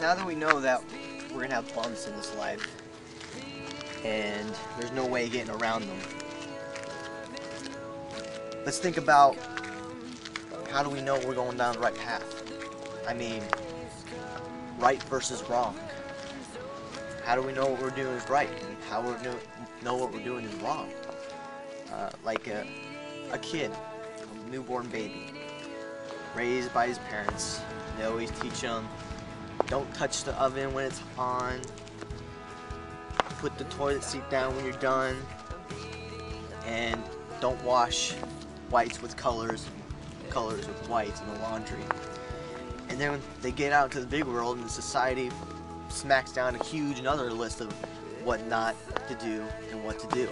now that we know that we're gonna have bumps in this life and there's no way getting around them, let's think about how do we know we're going down the right path? I mean, right versus wrong. How do we know what we're doing is right and how we know what we're doing is wrong? Like a kid, a newborn baby, raised by his parents. They always teach him, don't touch the oven when it's on, put the toilet seat down when you're done, and don't wash whites with colors with whites in the laundry. And then when they get out into the big world and society smacks down a huge another list of what not to do and what to do.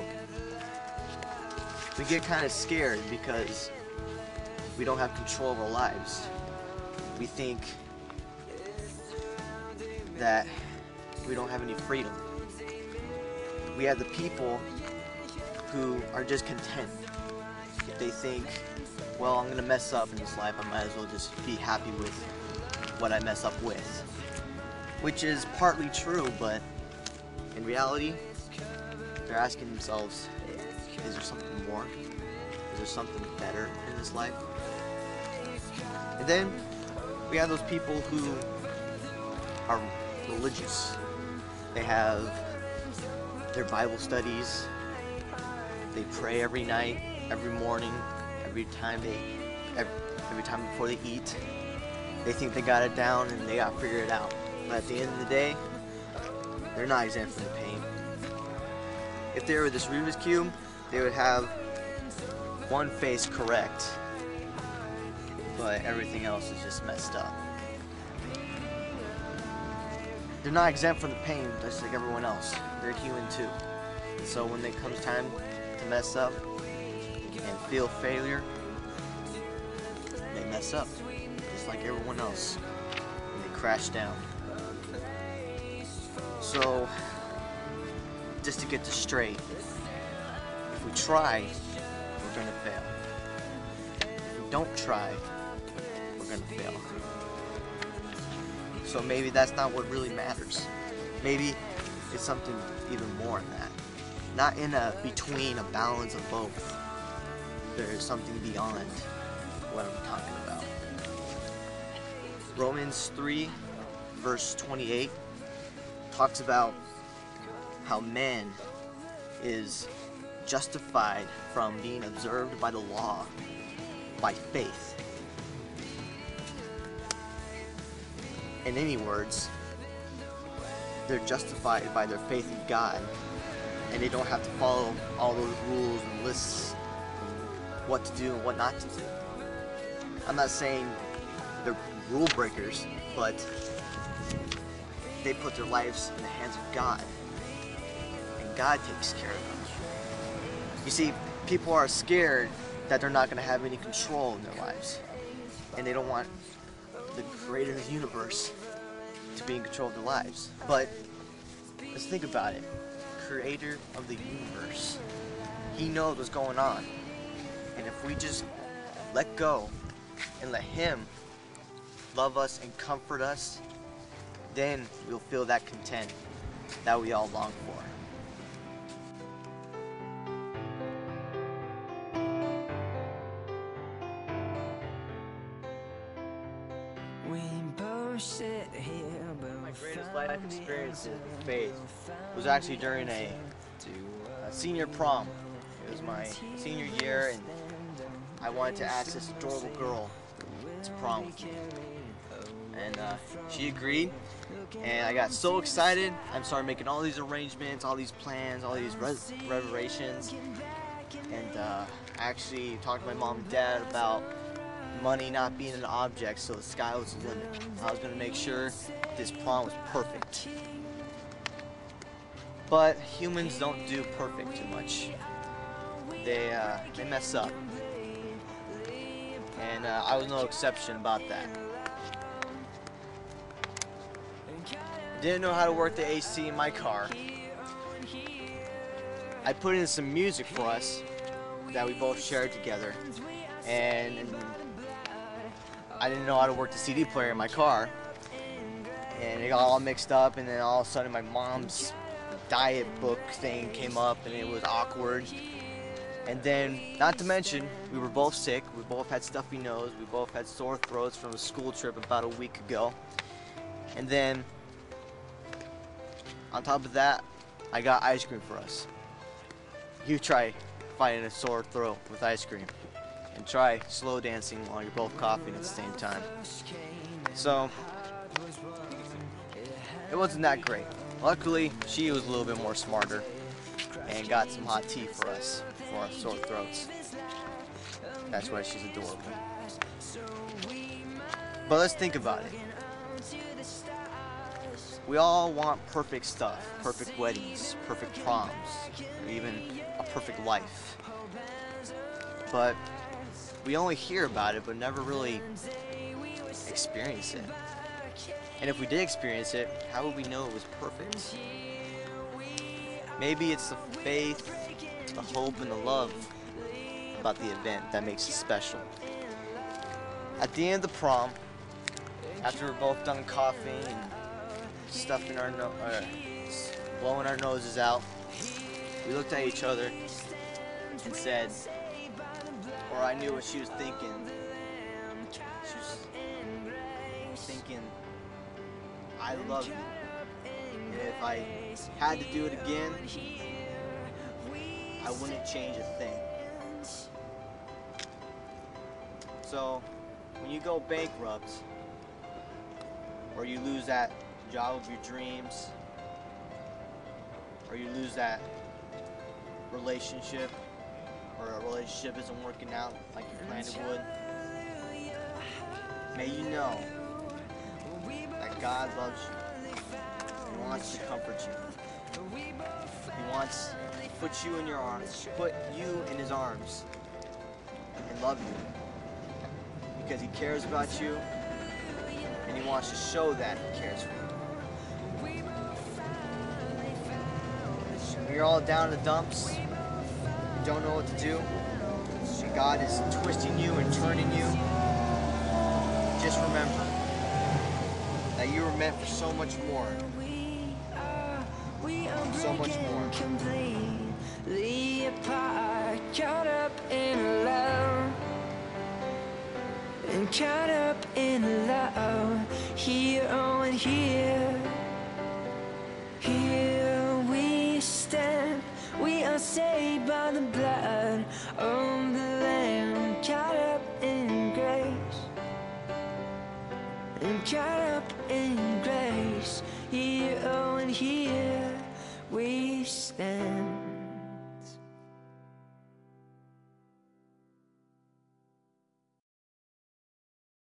We get kind of scared because we don't have control of our lives. We think that we don't have any freedom. We have the people who are just content. They think, well, I'm gonna mess up in this life, I might as well just be happy with what I mess up with. Which is partly true, but in reality, they're asking themselves, is there something more? Is there something better in this life? And then we have those people who are religious. They have their Bible studies. They pray every night, every morning, every time before they eat. They think they got it down and they got to figure it out. But at the end of the day, they're not exempt from the pain. If they were this Rubik's Cube, they would have one face correct, but everything else is just messed up. They're not exempt from the pain, just like everyone else. They're human too. And so when it comes time to mess up and feel failure, they mess up, just like everyone else. And they crash down. So, just to get this straight, if we try, we're gonna fail. If we don't try, we're gonna fail. So maybe that's not what really matters. Maybe it's something even more than that. Not in a between, a balance of both. There's something beyond what I'm talking about. Romans 3, verse 28 talks about how man is justified from being observed by the law by faith. In any words, they're justified by their faith in God, and they don't have to follow all those rules and lists of what to do and what not to do. I'm not saying they're rule breakers, but they put their lives in the hands of God, and God takes care of them. You see, people are scared that they're not going to have any control in their lives, and they don't want the creator of the universe to be in control of their lives. But let's think about it. Creator of the universe, he knows what's going on, and if we just let go and let him love us and comfort us, then we'll feel that content that we all long for. My greatest life experience with faith was actually during a senior prom. It was my senior year, and I wanted to ask this adorable girl to prom with me. And she agreed, and I got so excited. I started making all these arrangements, all these plans, all these reservations, and I actually talked to my mom and dad about money not being an object, so the sky was the limit. I was going to make sure this prom was perfect. But humans don't do perfect too much. They mess up. And I was no exception about that. Didn't know how to work the AC in my car. I put in some music for us that we both shared together, and I didn't know how to work the CD player in my car, and it got all mixed up, and then all of a sudden my mom's diet book thing came up, and it was awkward. And then, not to mention, we were both sick, we both had stuffy nose, we both had sore throats from a school trip about a week ago. And then, on top of that, I got ice cream for us. You try fighting a sore throat with ice cream, and try slow dancing while you're both coughing at the same time. So, it wasn't that great. Luckily, she was a little bit more smarter and got some hot tea for us for our sore throats. That's why she's adorable. But let's think about it. We all want perfect stuff, perfect weddings, perfect proms, or even a perfect life. But we only hear about it, but never really experience it. And if we did experience it, how would we know it was perfect? Maybe it's the faith, the hope, and the love about the event that makes it special. At the end of the prom, after we're both done coughing and stuffing our blowing our noses out, we looked at each other and said, or I knew what she was thinking. She was thinking, I love you. And if I had to do it again, I wouldn't change a thing. So, when you go bankrupt, or you lose that job of your dreams, or you lose that relationship, or a relationship isn't working out like you planned it would, may you know that God loves you. He wants to comfort you. He wants to put you in your arms, put you in his arms, and love you. Because he cares about you, and he wants to show that he cares for you. When you're all down in the dumps, you don't know what to do, and God is twisting you and turning you, just remember that you were meant for so much more. So much more. Completely apart, caught up in love, and caught up in love. Here, oh, and here we stand. We are saved by the blood of the Lamb, caught up in grace, and caught up in grace. Here, oh, and here we stand.